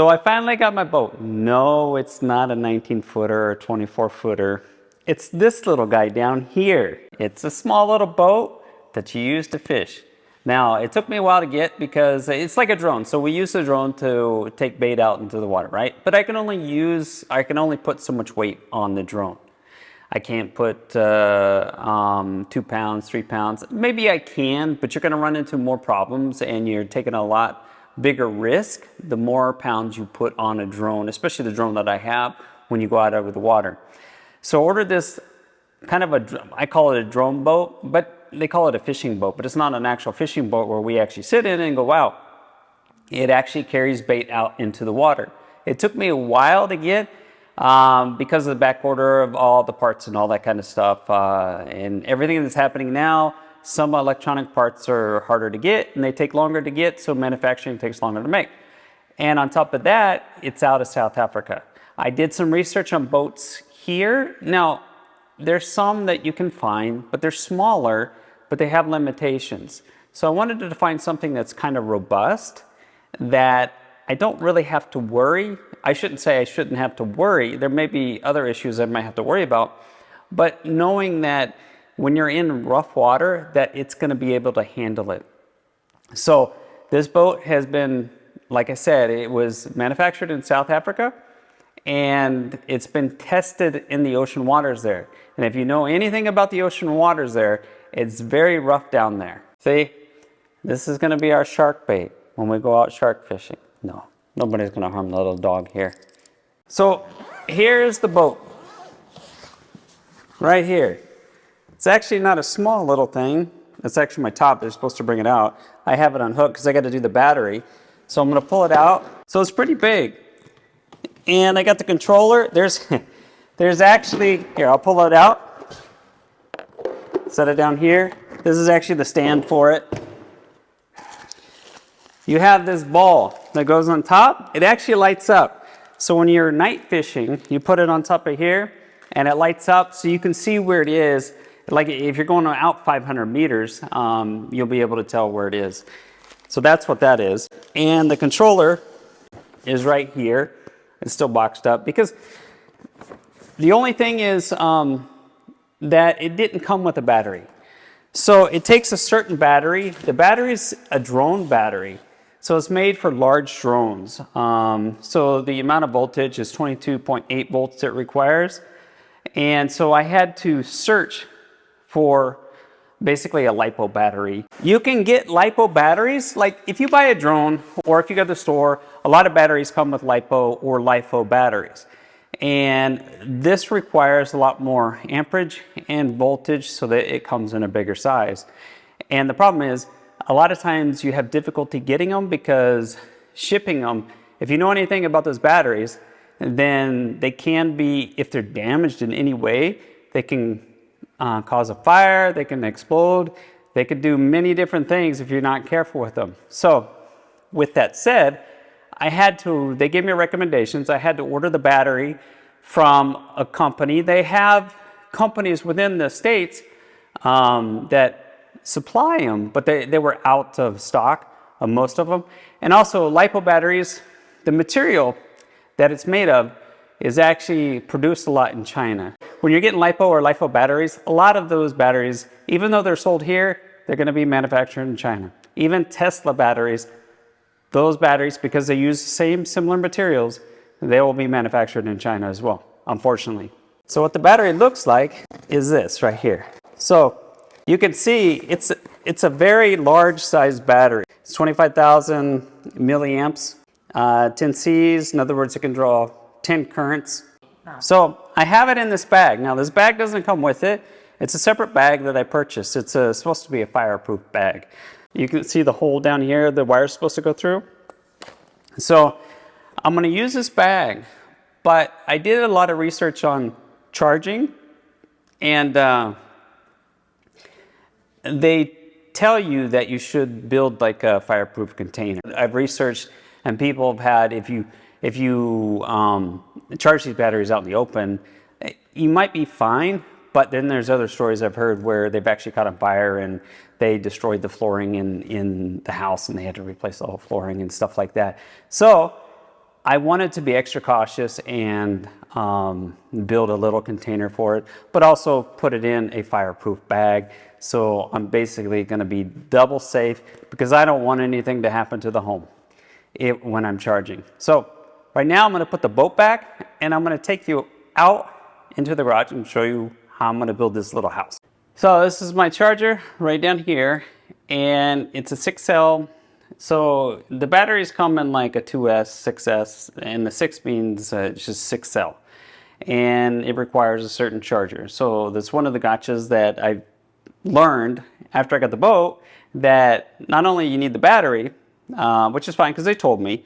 So I finally got my boat. No, it's not a 19-footer or 24-footer. It's this little guy down here. It's a small little boat that you use to fish. Now, it took me a while to get because it's like a drone. So we use the drone to take bait out into the water, right? But I can only put so much weight on the drone. I can't put 2 pounds, 3 pounds. Maybe I can, but you're gonna run into more problems and you're taking a lot bigger risk the more pounds you put on a drone, especially the drone that I have when you go out over the water. So I ordered this kind of I call it a drone boat, but they call it a fishing boat, but it's not an actual fishing boat where we actually sit in and go out. It actually carries bait out into the water. It took me a while to get because of the back order of all the parts and all that kind of stuff. And everything that's happening now, some electronic parts are harder to get and they take longer to get, so manufacturing takes longer to make. And on top of that, it's out of South Africa. I did some research on boats here. Now, there's some that you can find, but they're smaller, but they have limitations. So I wanted to find something that's kind of robust, that I don't really have to worry. I shouldn't say I shouldn't have to worry. There may be other issues I might have to worry about, but knowing that when you're in rough water, that it's gonna be able to handle it. So this boat has been, like I said, it was manufactured in South Africa, and it's been tested in the ocean waters there. And if you know anything about the ocean waters there, it's very rough down there. See, this is gonna be our shark bait when we go out shark fishing. No, nobody's gonna harm the little dog here. So here's the boat, right here. It's actually not a small little thing. It's actually my top. They're supposed to bring it out. I have it on hook because I got to do the battery. So I'm gonna pull it out. So it's pretty big. And I got the controller. There's actually, here, I'll pull it out. Set it down here. This is actually the stand for it. You have this ball that goes on top. It actually lights up. So when you're night fishing, you put it on top of here and it lights up so you can see where it is. Like if you're going out 500 meters, you'll be able to tell where it is. So that's what that is. And the controller is right here. It's still boxed up because the only thing is that it didn't come with a battery. So it takes a certain battery. The battery's a drone battery. So it's made for large drones. So the amount of voltage is 22.8 volts it requires. And so I had to search for basically a LIPO battery. You can get LIPO batteries, like if you buy a drone or if you go to the store, a lot of batteries come with LIPO or LIFO batteries. And this requires a lot more amperage and voltage so that it comes in a bigger size. And the problem is, a lot of times you have difficulty getting them because shipping them, if you know anything about those batteries, then they can be, if they're damaged in any way, they can cause a fire, they can explode, they could do many different things if you're not careful with them. So with that said, they gave me recommendations. I had to order the battery from a company. They have companies within the States that supply them, but they were out of stock, most of them. And also LiPo batteries, the material that it's made of is actually produced a lot in China. When you're getting LiPo or LiFo batteries, a lot of those batteries, even though they're sold here, they're gonna be manufactured in China. Even Tesla batteries, those batteries, because they use the same similar materials, they will be manufactured in China as well, unfortunately. So what the battery looks like is this right here. So you can see it's a very large size battery. It's 25,000 milliamps, 10 Cs. In other words, it can draw 10 currents. So I have it in this bag. Now this bag doesn't come with it. It's a separate bag that I purchased. It's supposed to be a fireproof bag. You can see the hole down here the wire's supposed to go through. So I'm going to use this bag, but I did a lot of research on charging, and they tell you that you should build like a fireproof container. I've researched, and people have had, if you charge these batteries out in the open, you might be fine, but then there's other stories I've heard where they've actually caught on fire and they destroyed the flooring in the house and they had to replace the whole flooring and stuff like that. So I wanted to be extra cautious and build a little container for it, but also put it in a fireproof bag. So I'm basically going to be double safe because I don't want anything to happen to the home when I'm charging. So right now I'm going to put the boat back and I'm going to take you out into the garage and show you how I'm going to build this little house. So this is my charger right down here, and it's a 6L. So the batteries come in like a 2S, 6S, and the 6 means it's just 6L. And it requires a certain charger. So that's one of the gotchas that I learned after I got the boat, that not only you need the battery, which is fine because they told me,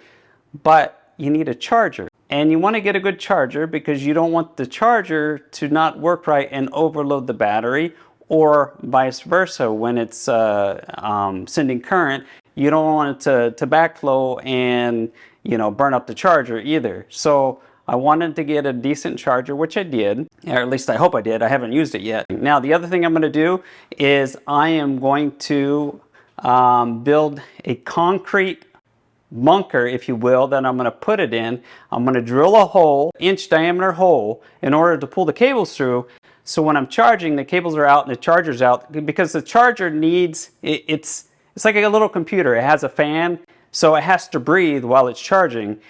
but you need a charger. And you want to get a good charger because you don't want the charger to not work right and overload the battery, or vice versa. When it's sending current, you don't want it to backflow and, you know, burn up the charger either. So I wanted to get a decent charger, which I did, or at least I hope I did. I haven't used it yet. Now, the other thing I'm going to do is I am going to build a concrete bunker, if you will, that I'm going to put it in. I'm going to drill a hole, inch diameter hole, in order to pull the cables through. So when I'm charging, the cables are out and the charger's out, because the charger needs, it's like a little computer. It has a fan, so it has to breathe while it's charging,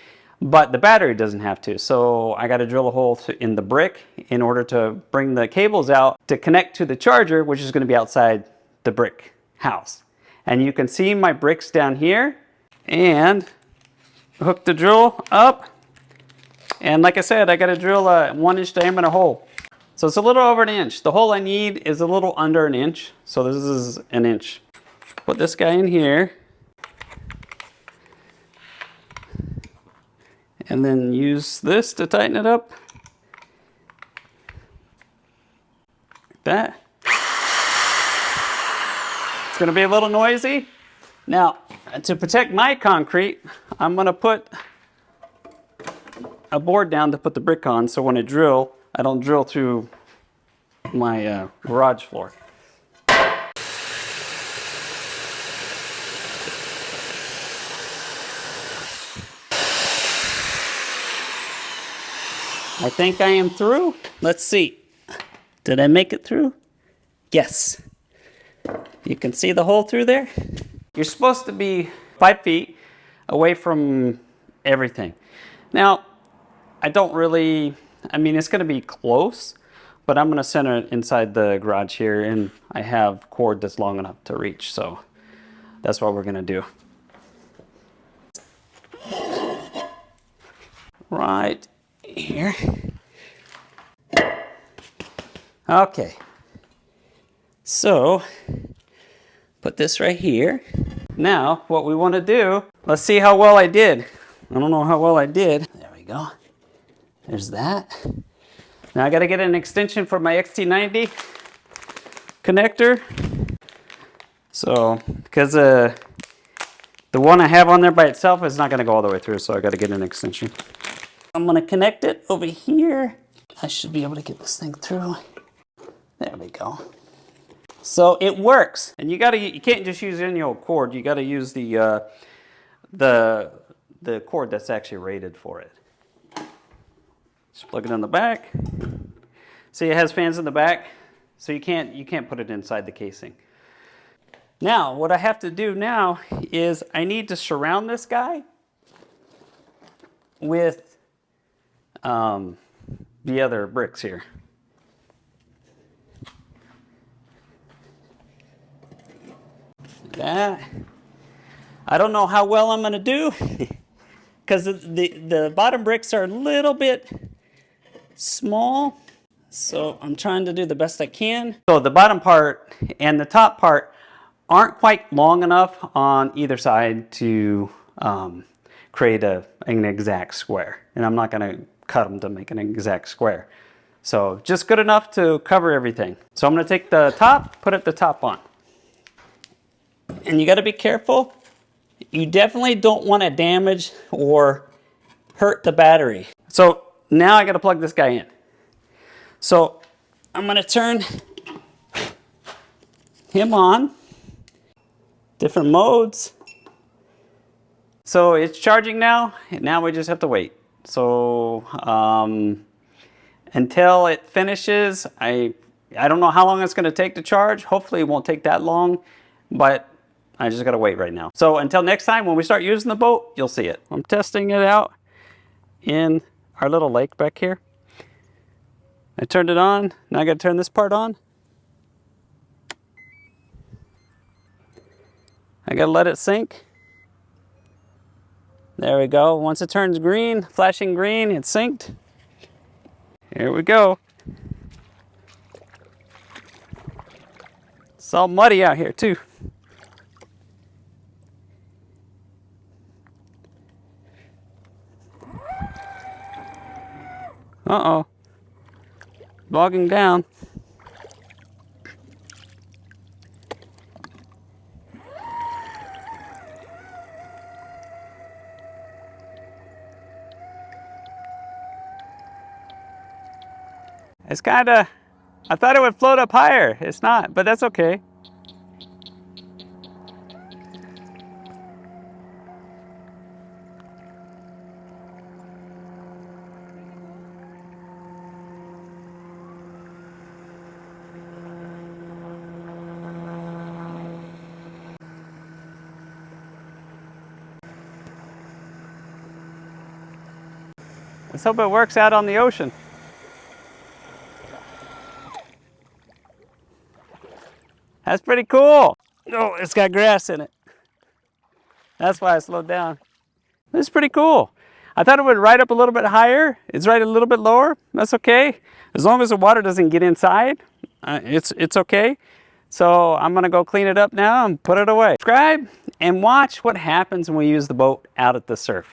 but the battery doesn't have to. So I got to drill a hole in the brick in order to bring the cables out to connect to the charger, which is going to be outside the brick house. And you can see my bricks down here, and hook the drill up. And like I said, I got to drill a 1-inch diameter hole. So it's a little over an inch. The hole I need is a little under an inch. So this is an inch. Put this guy in here. And then use this to tighten it up. Like that. It's going to be a little noisy. Now, to protect my concrete, I'm going to put a board down to put the brick on, so when I drill, I don't drill through my garage floor. I think I am through. Let's see. Did I make it through? Yes. You can see the hole through there. You're supposed to be 5 feet away from everything. Now, I don't really, I mean, it's going to be close, but I'm going to center it inside the garage here, and I have cord that's long enough to reach, so that's what we're going to do. Right here. Okay. So, put this right here. Now, what we want to do, let's see how well I did. I don't know how well I did. There we go. There's that. Now I got to get an extension for my XT90 connector. So, because the one I have on there by itself is not going to go all the way through, so I got to get an extension. I'm going to connect it over here. I should be able to get this thing through. There we go. So it works, and you can't just use any old cord. You got to use the cord that's actually rated for it. Just plug it in the back. See, it has fans in the back, so you can't put it inside the casing. Now, what I have to do now is I need to surround this guy with the other bricks here. Like that. I don't know how well I'm going to do because the bottom bricks are a little bit small, so I'm trying to do the best I can. So the bottom part and the top part aren't quite long enough on either side to create an exact square, and I'm not going to cut them to make an exact square. So just good enough to cover everything. So I'm going to take the top, put it the top on. And you got to be careful. You definitely don't want to damage or hurt the battery. So now I got to plug this guy in. So I'm going to turn him on. Different modes. So it's charging now, and now we just have to wait. So until it finishes, I don't know how long it's going to take to charge. Hopefully it won't take that long, but I just got to wait right now. So until next time, when we start using the boat, you'll see it. I'm testing it out in our little lake back here. I turned it on. Now I got to turn this part on. I got to let it sink. There we go. Once it turns green, flashing green, it's synced. Here we go. It's all muddy out here too. Uh-oh. Bogging down. It's kind of, I thought it would float up higher. It's not, but that's okay. Let's hope it works out on the ocean. That's pretty cool. Oh, it's got grass in it. That's why I slowed down. This is pretty cool. I thought it would ride up a little bit higher. It's right a little bit lower. That's okay. As long as the water doesn't get inside, it's okay. So I'm gonna go clean it up now and put it away. Subscribe and watch what happens when we use the boat out at the surf.